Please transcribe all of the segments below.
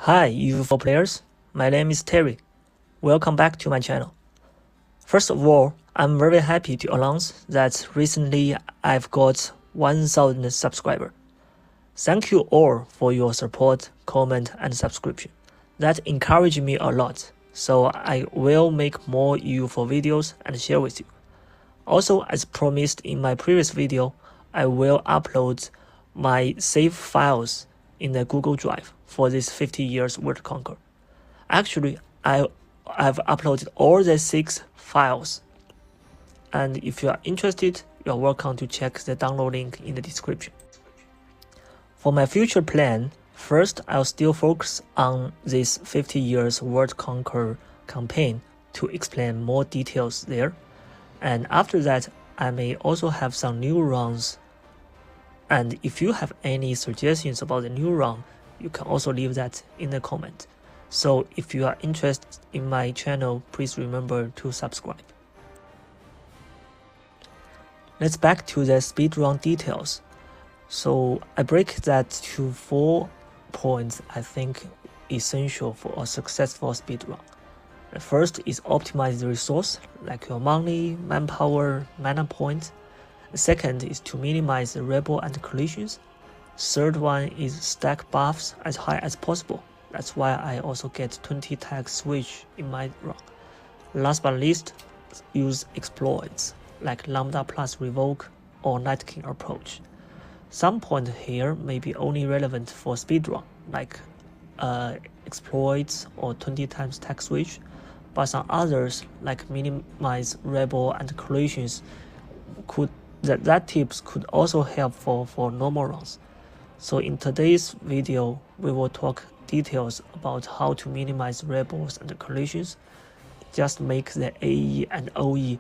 Hi EU4 players, my name is Terry. Welcome back to my channel. First of all, I'm very happy to announce that recently I've got 1000 subscribers. Thank you all for your support, comment and subscription. That encouraged me a lot, so I will make more EU4 videos and share with you. Also, as promised in my previous video, I will upload my save files in the Google Drive for this 50 years World Conquer. Actually, I've uploaded all the 6 files, and if you are interested, you are welcome to check the download link in the description. For my future plan, first I'll still focus on this 50 years World Conquer campaign to explain more details there, and after that I may also have some new runs. And if you have any suggestions about the new run, you can also leave that in the comment. So if you are interested in my channel, please remember to subscribe. Let's back to the speedrun details. So I break that to 4 points I think essential for a successful speedrun. The first is optimize the resource, like your money, manpower, mana points. The second is to minimize the rebel and collisions. Third one is stack buffs as high as possible. That's why I also get 20 tag switch in my run. Last but not least, use exploits like Lambda plus revoke or Night King approach. Some point here may be only relevant for speedrun, like exploits or 20 times tag switch, but some others like minimize rebel and collisions that tips could also help for normal runs. So in today's video, we will talk details about how to minimize rebels and collisions. Just make the AE and OE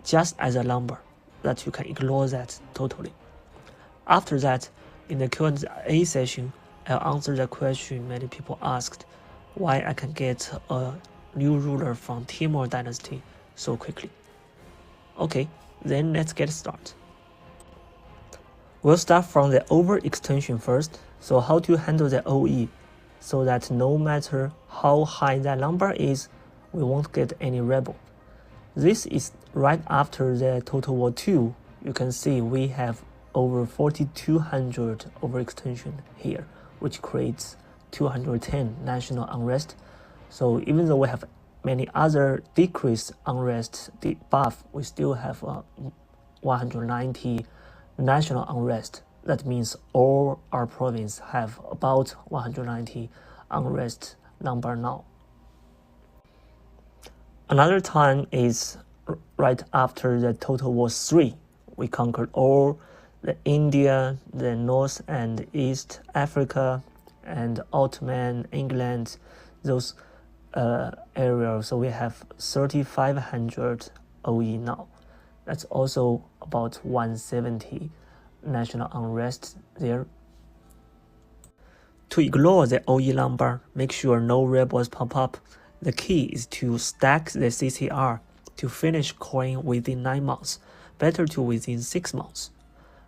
just as a number, that you can ignore that totally. After that, in the Q&A session, I'll answer the question many people asked, why I can get a new ruler from Timur Dynasty so quickly. Okay, then let's get started. We'll start from the overextension first. So how to handle the OE so that no matter how high that number is, we won't get any rebel. This is right after the Total War 2. You can see we have over 4200 overextension here, which creates 210 national unrest. So even though we have many other decreased unrest buff, we still have 190 national unrest. That means all our province have about 190 unrest number now. Another time is right after the Total War 3. We conquered all the India, the North and East Africa, and Ottoman, England, those areas. So we have 3500 OE now. That's also about 170 national unrest there. To ignore the OE number, make sure no rebels pop up. The key is to stack the CCR to finish coin within 9 months, better to within 6 months.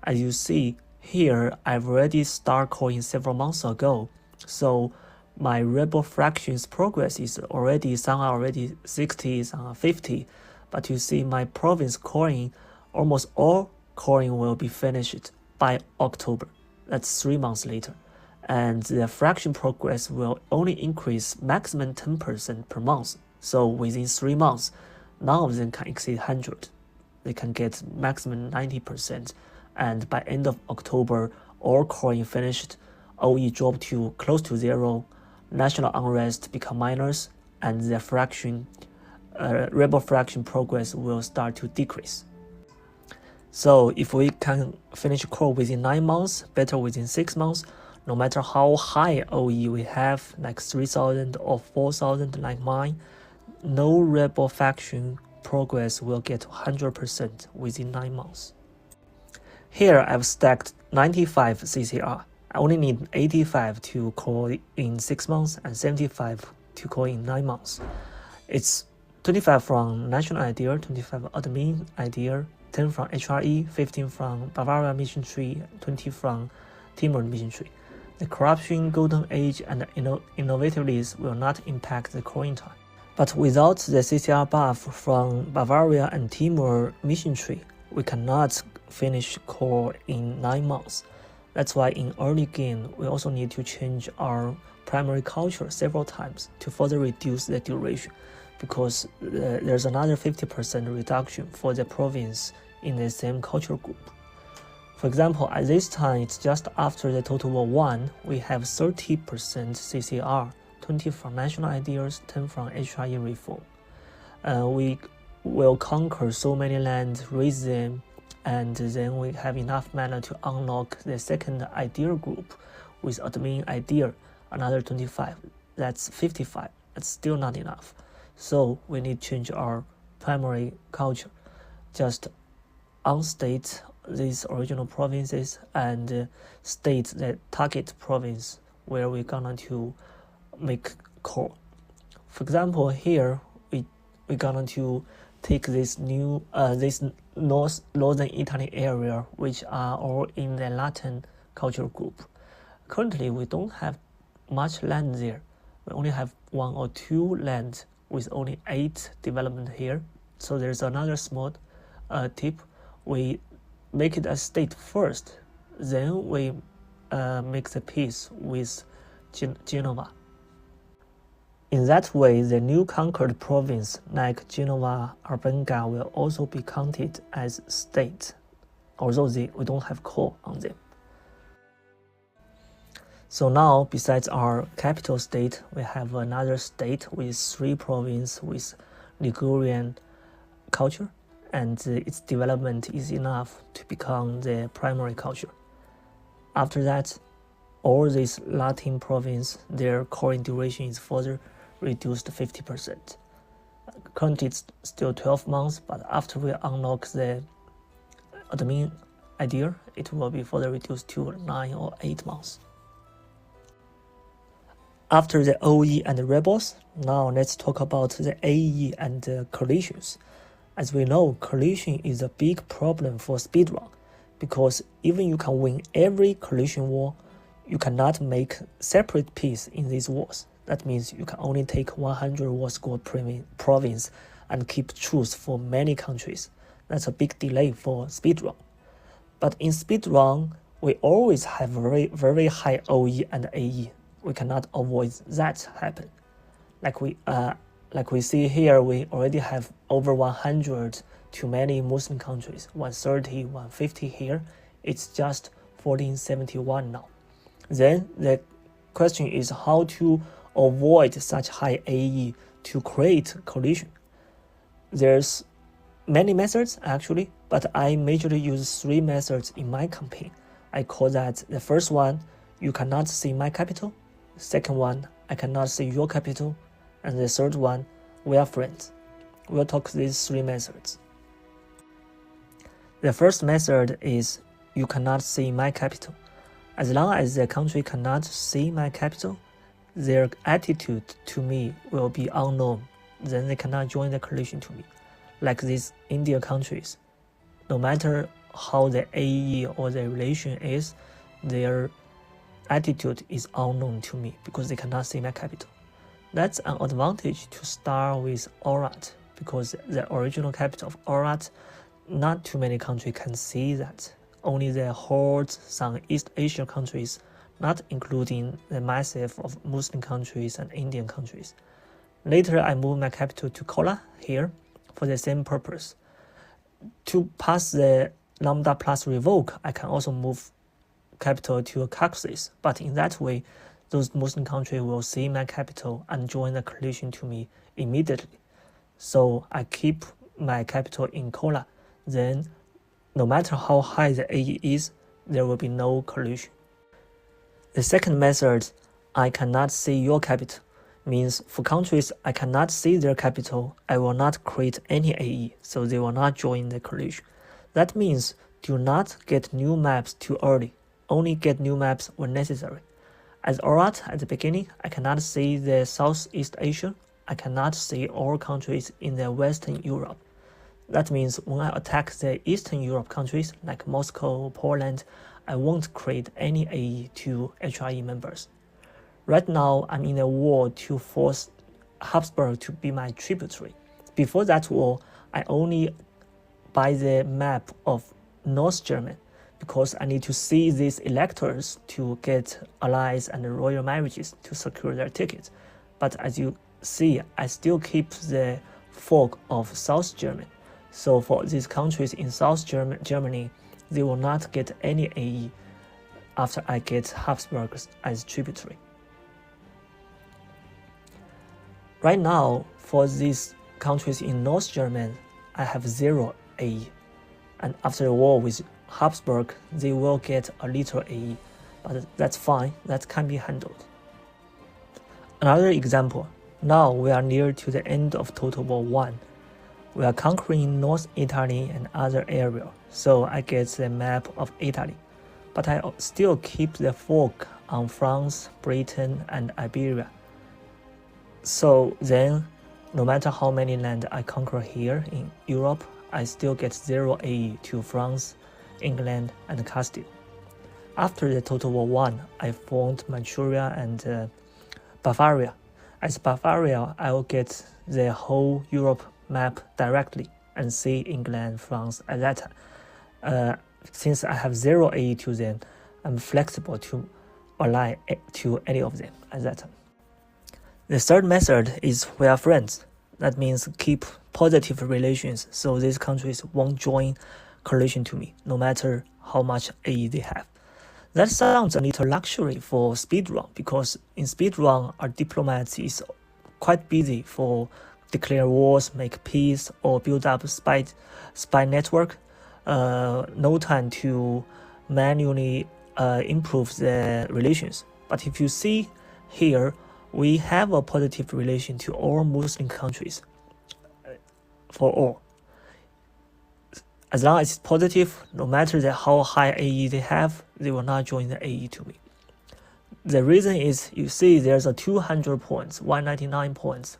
As you see here, I've already started coin several months ago, so my rebel fractions progress is already, some are already 60, some are 50, but you see my province coin, almost all coin will be finished by October. That's 3 months later. And the fraction progress will only increase maximum 10% per month. So within 3 months, none of them can exceed 100. They can get maximum 90%. And by end of October, all coin finished, OE drop to close to 0, national unrest become minors, and the fraction, rebel fraction progress will start to decrease. So if we can finish core within 9 months, better within 6 months, no matter how high OE we have, like 3000 or 4000 like mine, no rebel faction progress will get 100% within 9 months. Here I've stacked 95 CCR. I only need 85 to core in 6 months and 75 to core in 9 months. It's 25 from National Idea, 25 Admin Idea, 10 from HRE, 15 from Bavaria Mission Tree, 20 from Timur Mission Tree. The corruption, golden age, and innovativeness will not impact the coring time. But without the CCR buff from Bavaria and Timor mission tree, we cannot finish core in 9 months. That's why in early game, we also need to change our primary culture several times to further reduce the duration, because there's another 50% reduction for the province in the same culture group. For example, at this time, it's just after the Total War 1, we have 30% CCR, 20 from national ideas, 10 from HRE reform. We will conquer so many lands, raise them, and then we have enough mana to unlock the second idea group with admin idea, another 25. That's 55. That's still not enough. So we need to change our primary culture. Just unstate these original provinces and state the target province where we're gonna to make core. For example, here we're gonna to take this new this northern Italy area, which are all in the Latin culture group. Currently, we don't have much land there. We only have 1 or 2 lands with only 8 development here. So there's another small tip. We make it a state first, then we make the peace with Genova. In that way, the new conquered province like Genova or Benga will also be counted as state, although we don't have core on them. So now, besides our capital state, we have another state with 3 provinces with Ligurian culture, and its development is enough to become the primary culture. After that, all these Latin provinces, their core duration is further reduced 50%. Currently it's still 12 months, but after we unlock the admin idea, it will be further reduced to 9 or 8 months. After the OE and the rebels, now let's talk about the AE and the coalitions. As we know, coalition is a big problem for speedrun, because even you can win every coalition war, you cannot make separate peace in these wars. That means you can only take 100 war score province and keep truce for many countries. That's a big delay for speedrun. But in speedrun, we always have very, very high OE and AE. We cannot avoid that happen. Like we see here, we already have over 100 to many Muslim countries, 130, 150 here. It's just 1471 now. Then the question is how to avoid such high AE to create coalition. There's many methods actually, but I majorly use 3 methods in my campaign. I call that the first one, you cannot see my capital. Second one, I cannot see your capital. And the third one, we are friends. We'll talk these 3 methods. The first method is you cannot see my capital. As long as the country cannot see my capital, their attitude to me will be unknown. Then they cannot join the coalition to me. Like these India countries, no matter how the AE or the relation is, their attitude is unknown to me because they cannot see my capital. That's an advantage to start with Orat, because the original capital of Orat, not too many countries can see that. Only the hordes, some East Asian countries, not including the massive of Muslim countries and Indian countries. Later, I moved my capital to Kola here for the same purpose. To pass the Lambda plus revoke, I can also move capital to Caucasus, but in that way, those Muslim countries will see my capital and join the coalition to me immediately. So I keep my capital in Kola. Then, no matter how high the AE is, there will be no coalition. The second method, I cannot see your capital, means for countries I cannot see their capital, I will not create any AE, so they will not join the coalition. That means do not get new maps too early, only get new maps when necessary. As Orat at the beginning, I cannot see the Southeast Asia, I cannot see all countries in the Western Europe. That means when I attack the Eastern Europe countries like Moscow, Poland, I won't create any AE to HRE members. Right now, I'm in a war to force Habsburg to be my tributary. Before that war, I only buy the map of North Germany because I need to see these electors to get allies and royal marriages to secure their tickets. But as you see, I still keep the fork of South Germany. So for these countries in South Germany, they will not get any AE after I get Habsburgs as tributary. Right now, for these countries in North Germany, I have 0 AE. And after the war with Habsburg, they will get a little AE, but that's fine, that can be handled. Another example, now we are near to the end of Total War 1. We are conquering North Italy and other areas, so I get the map of Italy. But I still keep the fork on France, Britain, and Iberia. So then, no matter how many land I conquer here in Europe, I still get 0 AE to France, England, and Castile. After the Total War 1, I formed Manchuria and Bavaria. As Bavaria, I will get the whole Europe map directly and see England, France at that time. Since I have 0 AE to them, I'm flexible to ally to any of them at that time. The third method is we are friends. That means keep positive relations so these countries won't join coalition to me, no matter how much AE they have. That sounds a little luxury for Speedrun, because in Speedrun, our diplomats is quite busy for declare wars, make peace, or build up spy network. No time to manually improve the relations. But if you see here, we have a positive relation to all Muslim countries, for all. As long as it's positive, no matter how high AE they have, they will not join the AE to me. The reason is, you see there's a 200 points, 199 points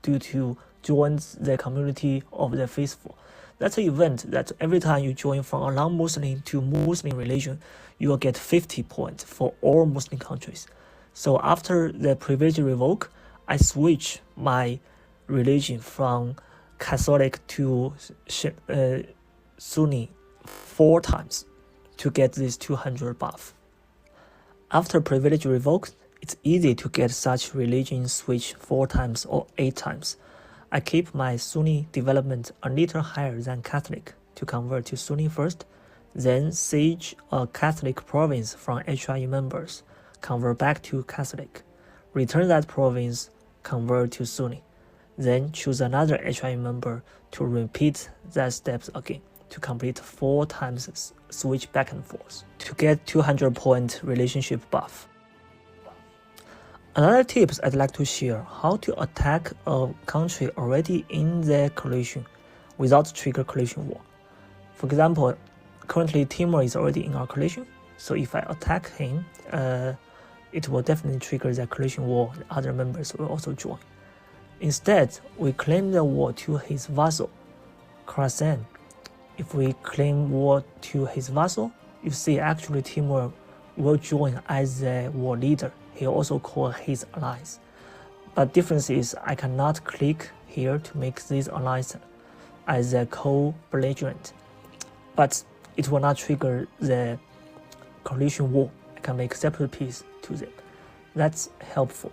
due to join the community of the faithful. That's an event that every time you join from a non-Muslim to Muslim relation, you will get 50 points for all Muslim countries. So after the privilege revoke, I switch my religion from Catholic to Sunni 4 times to get this 200 buff. After privilege revoked, it's easy to get such religion switch 4 times or 8 times. I keep my Sunni development a little higher than Catholic to convert to Sunni first, then siege a Catholic province from HRE members, convert back to Catholic, return that province, convert to Sunni, then choose another HRE member to repeat that steps again to complete 4 times switch back and forth to get 200 point relationship buff. Another tips I'd like to share how to attack a country already in the coalition without trigger coalition war. For example, currently Timor is already in our coalition, so if I attack him, it will definitely trigger the coalition war. The other members will also join. Instead, we claim the war to his vassal, Khorasan. If we claim war to his vassal, you see actually Timur will join as the war leader. He also call his allies. But difference is I cannot click here to make this alliance as a co-belligerent. But it will not trigger the coalition war. I can make separate peace to them. That's helpful.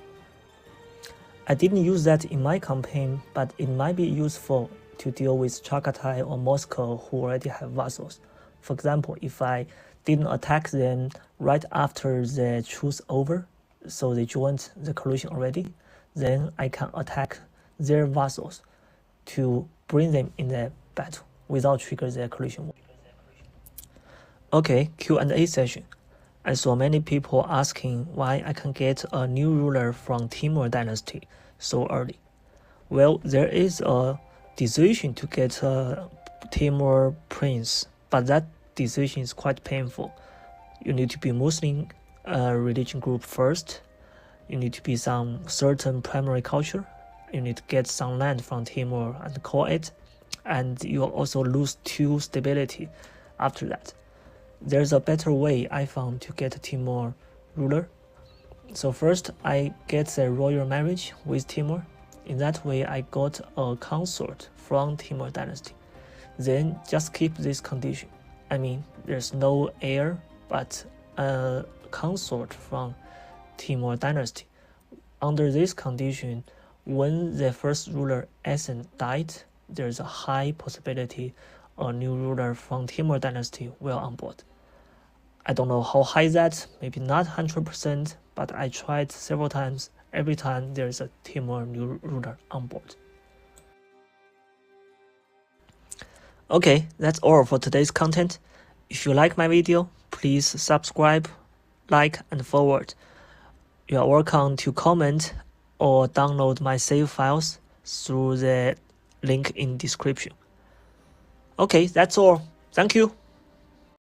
I didn't use that in my campaign, but it might be useful to deal with Chagatai or Moscow who already have vassals. For example, if I didn't attack them right after the truce over, so they joined the coalition already, then I can attack their vassals to bring them in the battle without triggering the coalition war. Okay, Q&A session. I saw many people asking why I can get a new ruler from Timur dynasty so early. Well, there is a decision to get a Timur prince, but that decision is quite painful. You need to be Muslim religion group first. You need to be some certain primary culture. You need to get some land from Timur and call it, and you will also lose 2 stability after that. there's a better way I found to get Timur ruler. So first, I get the royal marriage with Timur. In that way, I got a consort from Timur dynasty. Then just keep this condition. I mean, there's no heir, but a consort from Timur dynasty. Under this condition, when the first ruler Asen died, there's a high possibility a new ruler from Timur dynasty will onboard. I don't know how high that, maybe not 100%, but I tried several times. Every time there's a Timur new ruler on board. Okay, that's all for today's content. If you like my video, please subscribe, like, and forward. You are welcome to comment or download my save files through the link in description. Okay, that's all. Thank you.